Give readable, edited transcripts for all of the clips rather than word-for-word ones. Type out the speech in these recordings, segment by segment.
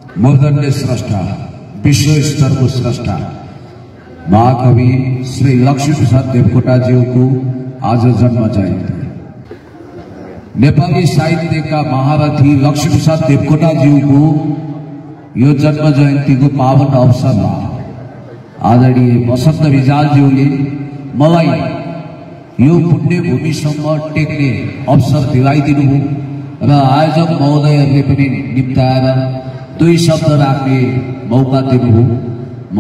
मूर्धन्य स्रष्टा, विश्व स्तरको स्रष्टा महाकवि श्री लक्ष्मीप्रसाद देवकोटाज्यूको आज जन्म जयन्ती। नेपाली साहित्यका महारथी लक्ष्मीप्रसाद देवकोटाज्यूको यो जन्म जयन्तीको पावन अवसरमा आदरणीय वसन्त रिजालज्यूले मलाई यो पुण्य भूमिसम्म टेक्ने अवसर दिलाइदिनुभयो र आयोजक महोदयहरूले पनि निम्ताएर दुई शब्द राख्ने मौका दिनुभयो। म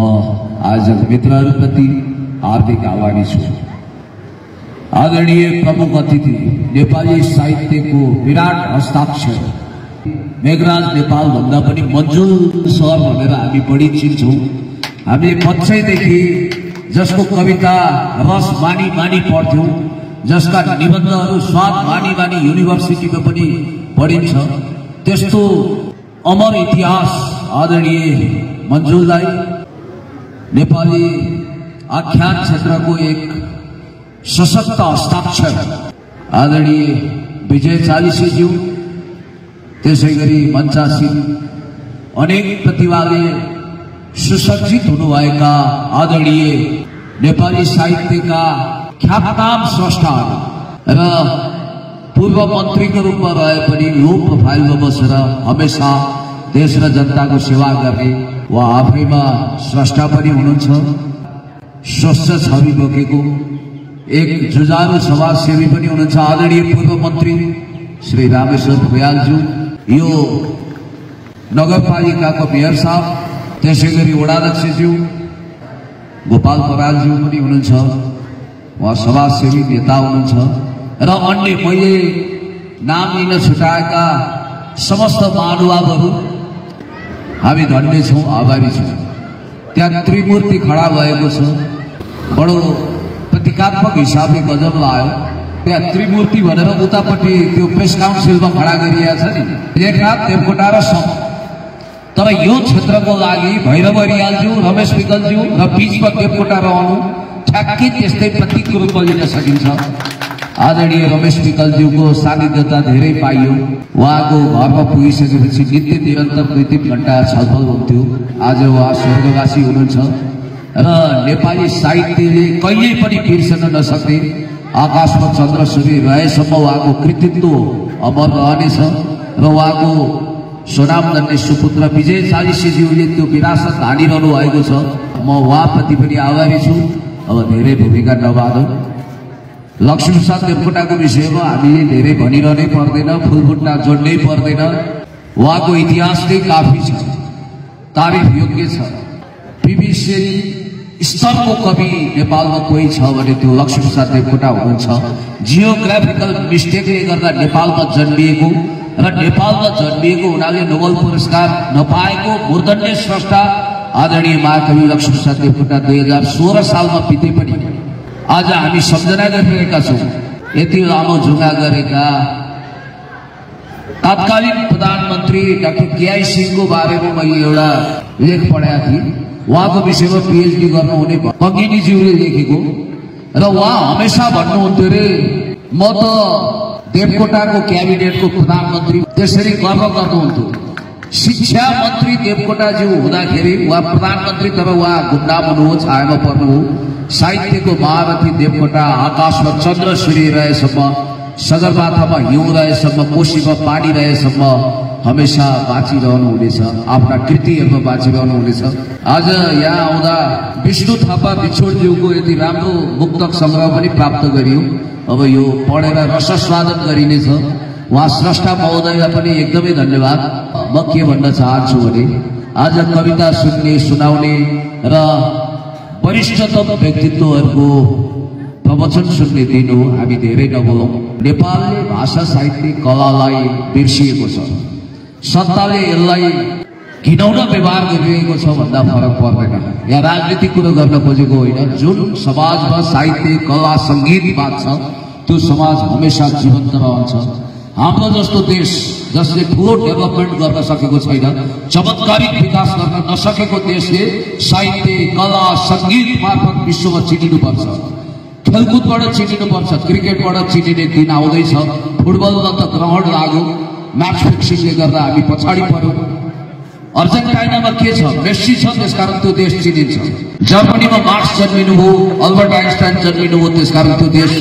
आयोजक मित्रहरूप्रति हार्दिक आभारी छु। आदरणीय प्रमुख अतिथि नेपाली साहित्यको विराट हस्ताक्षर मेघराज नेपाल भन्दा पनि मन्जुल सर भनेर हामी बढी चिन्छौँ। हामीले बच्चैदेखि जसको कविता रस मानी मानी पढ्थ्यौँ, जसका निबन्धहरू स्वाद मानी मानी युनिभर्सिटीमा पनि पढिन्छ, त्यस्तो अमर इतिहास आदरणीय मन्जुललाई नेपाली आख्यान क्षेत्रको एक सशक्त हस्ताक्षर आदरणीय विजय चालिसेज्यू, त्यसैगरी मञ्चासीन अनेक प्रतिभाले सुसज्जित हुनुभएका आदरणीय नेपाली साहित्यका ख्यातनाम स्रष्टाहरू र पूर्व मन्त्रीको रूपमा रहे पनि लो प्रोफाइलमा बसेर हमेशा देश र जनताको सेवा गर्ने वा आफैमा स्रष्टा पनि हुनुहुन्छ। स्वच्छ छवि बोकेको एक जुझारु समाजसेवी पनि हुनुहुन्छ आदरणीय पूर्व मन्त्री श्री रामेश्वर भुयालज्यू, यो नगरपालिकाको मेयर साहब, त्यसैगरी वडाध्यक्षज्यू गोपाल बरालज्यू पनि हुनुहुन्छ, उहाँ समाजसेवी नेता हुनुहुन्छ र अन्य मैले नाम लिन छुटाएका समस्त महानुभावहरू हामी धन्य छौँ, आभारी छौँ। त्यहाँ त्रिमूर्ति खडा भएको छ, बडो प्रतीकात्मक हिसाबले गजब लाग्यो। त्यहाँ त्रिमूर्ति भनेर उतापट्टि त्यो प्रेस काउन्सिलमा खडा गरिएको छ नि, लेखनाथ देवकोटा र सम। तर यो क्षेत्रको लागि भैरव रियालज्यू, रमेश विकलज्यू र बीचमा देवकोटा रहनु ठ्याक्कै त्यस्तै प्रतीकको रूपमा लिन सकिन्छ। आदरणीय रमेश विकलज्यूको सानिध्यता धेरै पाइयो। उहाँको घरमा पुगिसकेपछि नित्य निरन्तर 2-3 घण्टा छलफल हुन्थ्यो। आज उहाँ स्वर्गवासी हुनुहुन्छ र नेपाली साहित्यले कहिल्यै पनि बिर्सन नसक्ने आकाशमा चन्द्र सूर्य रहेसम्म उहाँको कृतित्व अमर रहनेछ र उहाँको स्वनामधन्य सुपुत्र विजय चालिसेज्यूले त्यो विरासत हानिरहनु भएको छ। म उहाँप्रति पनि आभारी छु। अब धेरै भूमिका नबाधौँ। लक्ष्मीप्रसाद देवकोटाको विषयमा हामीले धेरै भनिरहनै पर्दैन, फुलफुट्टा जोड्नै पर्दैन। उहाँको इतिहास नै काफी छ, तारिफ योग्य छ। विविधशील स्तरको कवि नेपालमा कोही छ भने त्यो लक्ष्मीप्रसाद देवकोटा हुनुहुन्छ। जियोग्राफिकल मिस्टेकले गर्दा नेपालमा जन्मिएको र नेपालमा जन्मिएको हुनाले नोबेल पुरस्कार नपाएको मूर्धन्य स्रष्टा आदरणीय महाकवि लक्ष्मीप्रसाद देवकोटा 2016 सालमा बिते पनि आज हामी सम्झना गरिरहेका छौँ। यति लामो जुङ्गा गरेका तत्कालीन प्रधानमन्त्री डाक्टर केआई सिंहको बारेमा मैले एउटा लेख पढाएको थिएँ। उहाँको विषयमा पिएचडी गर्नुहुने बङ्गिनीज्यूले लेखेको र उहाँ हमेसा भन्नुहुन्थ्यो रे, म त देवकोटाको क्याबिनेटको प्रधानमन्त्री, त्यसरी गर्व गर्नुहुन्थ्यो। शिक्षा मन्त्री देवकोटाज्यू हुँदाखेरि उहाँ प्रधानमन्त्री, तर उहाँ गुमनाम हुनुभयो, छायामा पर्नुभयो। साहित्यको महारथी देवकोटा आकाशमा चन्द्र सूर्य रहेसम्म, सगरमाथामा हिउँ रहेसम्म, कोशीमा पानी रहेसम्म हमेसा बाँचिरहनु हुनेछ, आफ्ना कृतिहरूमा बाँचिरहनु हुनेछ। आज यहाँ आउँदा विष्णु थापा बिछोडज्यूको यति राम्रो मुक्तक सङ्ग्रह पनि प्राप्त गरियो। अब यो पढेर रसस्वादन गरिनेछ। उहाँ स्रष्टा महोदयलाई पनि एकदमै धन्यवाद। म के भन्न चाहन्छु भने आज कविता सुन्ने, सुनाउने र वरिष्ठतम व्यक्तित्वहरूको प्रवचन सुन्ने दिन हो। हामी धेरै नबोलौँ। नेपालले भाषा साहित्य कलालाई बिर्सिएको छ, सत्ताले यसलाई घिनौना व्यवहार गरिरहेको छ भन्दा फरक पर्दैन। यहाँ राजनीतिक कुरो गर्न खोजेको होइन। जुन समाजमा साहित्य, कला, सङ्गीत बाँच्छ त्यो समाज हमेसा जीवन्त रहन्छ। हाम्रो जस्तो देश जसले ठुलो डेभलपमेन्ट गर्न सकेको छैन, चमत्कारिक विकास गर्न नसकेको देशले साहित्य, कला, सङ्गीत मार्फत विश्वमा चिनिनुपर्छ। खेलकुदबाट चिनिनुपर्छ। क्रिकेटबाट चिनिने दिन आउँदैछ। फुटबलमा त ग्रहण लाग्यो, म्याच फिक्सिङले गर्दा हामी पछाडि पर्यौँ। अर्जेन्टाइनामा के छ, मेस्सी छ, त्यसकारण त्यो देश चिनिन्छ। जर्मनीमा मार्क्स जन्मिनुभयो, अल्बर्ट आइन्स्टाइन जन्मिनुभयो, त्यसकारण त्यो देश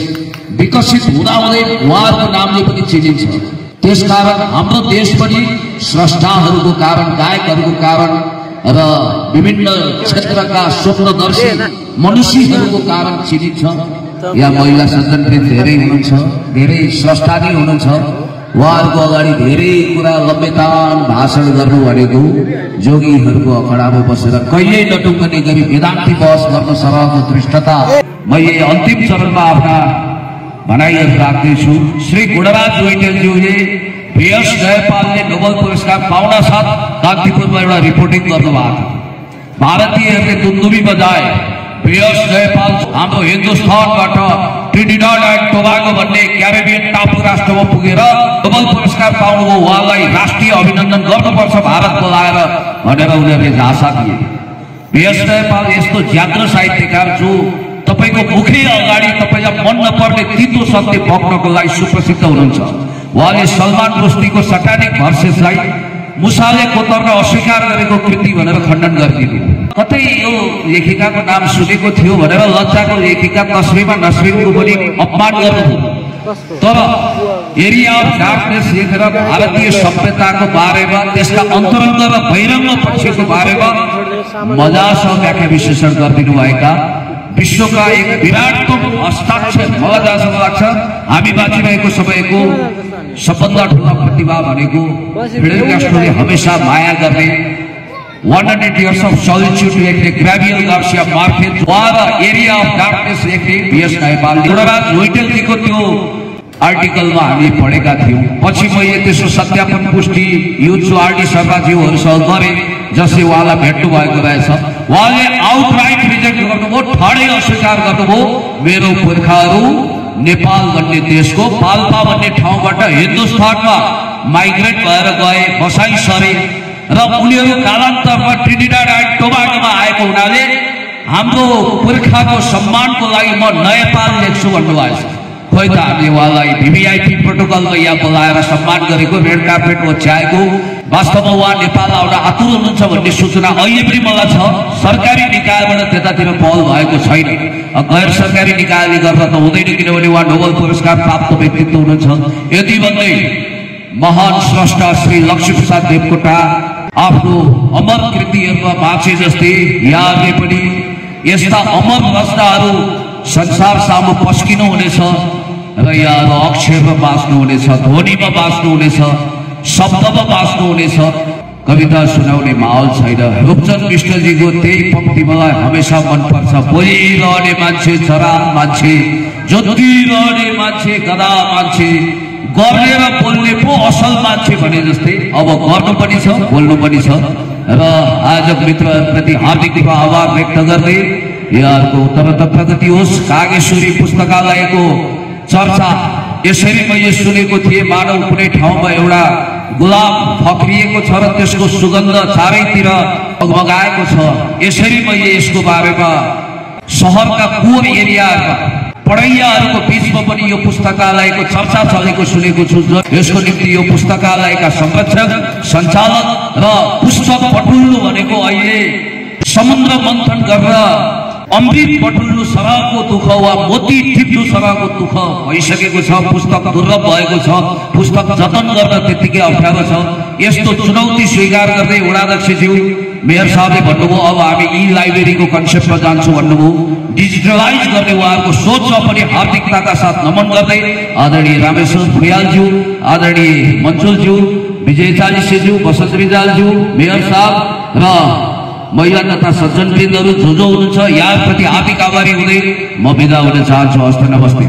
विकसित हुँदाहुँदै उहाँहरूको नामले पनि चिनिन्छ। त्यसकारण हाम्रो देश पनि स्रष्टाहरूको कारण, गायकहरूको कारण र विभिन्न क्षेत्रका स्वप्नदर्शी मनुष्यहरूको कारण चिनिन्छ। यहाँ महिला सज्जनप्रिय धेरै हुनुहुन्छ, धेरै स्रष्टा नै हुनुहुन्छ। उहाँहरूको अगाडि धेरै कुरा लम्बेतान भाषण गर्नु भनेको जोगीहरूको अखडामा बसेर कहिल्यै नटुङ्गने गरी वेदान्ती बहस गर्न सरहको दृष्टता। म यही अन्तिम चरणमा आफ्ना भनाइहरू राख्दैछु। श्री गुणराज वैटेलज्यूले PS जयपालले नोबेल पुरस्कार पाउन साथ कान्तिपुरमा एउटा रिपोर्टिङ गर्नुभएको थियो। भारतीयहरूले दुन्दुबी बजाए। PS जयपाल हाम्रो हिन्दुस्तानबाट ट्रिनिडाड एन्ड टोबागो भन्ने क्यारेबियन टापु राष्ट्रमा पुगेर नोबेल पुरस्कार पाउनुभयो। उहाँलाई राष्ट्रिय अभिनन्दन गर्नुपर्छ भारत बोलाएर भनेर उनीहरूले झाँसा दिए। PS जयपाल यस्तो ज्ञात्र साहित्यकार जो तपाईको मुखै अगाडि तपाईलाई मन नपर्ने तितो सत्य बक्नको लागि सुप्रसिद्ध हुनुहुन्छ। उहाँले सलमान रुस्दीको सटानिक भर्सेसलाई मुसाले कोतर्न अस्वीकार गरेको कृति भनेर खण्डन गरिदिनु। कतै यो लेखिकाको नाम सुनेको थियो भनेर लज्जाको लेखिका तस्बिरमा नस्बिनको पनि अपमान गर्नुभयो। तर एरिया अफ डार्कनेस लेखेर भारतीय सभ्यताको बारेमा, त्यसका अन्तरङ्ग र बहिरङ्ग पक्षको बारेमा मजासँग व्याख्या विश्लेषण गरिदिनु भएका विश्वका एक विराटतम हस्ताक्षर मलाई जहाँसम्म लाग्छ हामी बाँचिरहेको समयको सबभन्दा ठुलो प्रतिभा भनेको फिडेल क्यास्ट्रोले हमेशा माया गर्ने 100 years of solitude लेख्ने ग्राभियल गार्सिया मार्केज द्वारा एरिया अफ डार्कनेस लेख्ने PS जयपालले गुणराज वैटेलजीको त्यो आर्टिकलमा हामीले पढेका थियौँ। पछि मैले त्यसको सत्यापन पुष्टि युजु RD शर्माज्यूहरूसँग गरेँ, जसले उहाँलाई भेट्नु भएको रहेछ। उहाँले आउटराइट रिजेक्ट गर्नुभयो, ठाडै अस्वीकार गर्नुभयो। मेरो पुर्खाहरू नेपाल भन्ने देशको पाल्पा भन्ने ठाउँबाट हिन्दुस्तानमा माइग्रेट भएर गए, बसाइ सरे र उनीहरू कालान्तरमा ट्रिनिडाड एन्ड टोबागोमा आएको हुनाले हाम्रो पुर्खाको सम्मानको लागि म नेपाल लेख्छु भन्नुभएको छ। खोइ त हामीले उहाँलाई VVIP प्रोटोकलमा यहाँ बोलाएर सम्मान गरेको, रेड कार्पेट ओछ्याएको। वास्तवमा उहाँ नेपाल आउन आतुर हुनुहुन्छ भन्ने सूचना अहिले पनि मलाई छ। सरकारी निकायबाट त्यतातिर पहल भएको छैन। गैर सरकारी निकायले गर्दा त हुँदैन, किनभने उहाँ नोबेल पुरस्कार प्राप्त व्यक्तित्व हुनुहुन्छ। यति भन्दै महान स्रष्टा श्री लक्ष्मीप्रसाद देवकोटा आफ्नो अमर कृतिहरूमा बाँचे जस्तै यहाँले पनि यस्ता अमर रचनाहरू संसार सामु पस्किनु हुनेछ र यहाँहरू अक्षरमा बाँच्नुहुनेछ, ध्वनिमा बाँच्नुहुनेछ, शब्दमा बाँच्नुहुनेछ। कविता सुनाउने माहौल छैन। रूपचन्द विष्टजीको त्यही पंक्ति मलाई हमेशा मनपर्छ। बोलिरहने मान्छे चराम मान्छे, जोतिरहने मान्छे गदा मान्छे, गर्ने र बोल्ने पो असल मान्छे भने जस्तै अब गर्नु पनि छ, बोल्नु पनि छ। र आजको मित्रहरूप्रति हार्दिक आभार व्यक्त गर्दै यहाँहरूको उत्तरोत्तर प्रगति होस्। कागेश्वरी पुस्तकालयको चर्चा यसरी मैले सुनेको थिएँ, मानव कुनै ठाउँमा एउटा गुलाब फक्रिएको छ र त्यसको सुगन्ध चारैतिर बगाएको छ। यसरी मैले यसको बारेमा शहरका पुवर एरियाहरूमा पढैयाहरूको बीचमा पनि यो पुस्तकालयको चर्चा चलेको सुनेको छु। यसको निम्ति यो पुस्तकालयका संरक्षक, सञ्चालक र पुस्तक पठुल्नु भनेको अहिले समुद्र मन्थन गरेर अमृत पठुल्नु सरहको दुःख वा मोती टिप्नु सरहको दुःख भइसकेको छ। पुस्तक दुर्लभ भएको छ, पुस्तक जतन गर्न त्यतिकै अप्ठ्यारो छ। यस्तो चुनौती स्वीकार गर्दै वडाध्यक्षज्यू मेयर साहबले भन्नुभयो अब हामी ई लाइब्रेरीको कन्सेप्टमा जान्छौँ भन्नुभयो। डिजिटलाइज गर्ने उहाँहरूको सोचमा पनि हार्दिकताका साथ नमन गर्दै आदरणीय रामेश्वर भुयालज्यू, आदरणीय मन्सुलज्यू, विजय चालिसेज्यू, बसन्त रिजालज्यू, मेयर साहब र महिला तथा सज्जनवृन्दहरू जो जो हुनुहुन्छ यहाँप्रति हार्दिक आभारी हुँदै म बिदा हुन चाहन्छु। हस्त नमस्ते।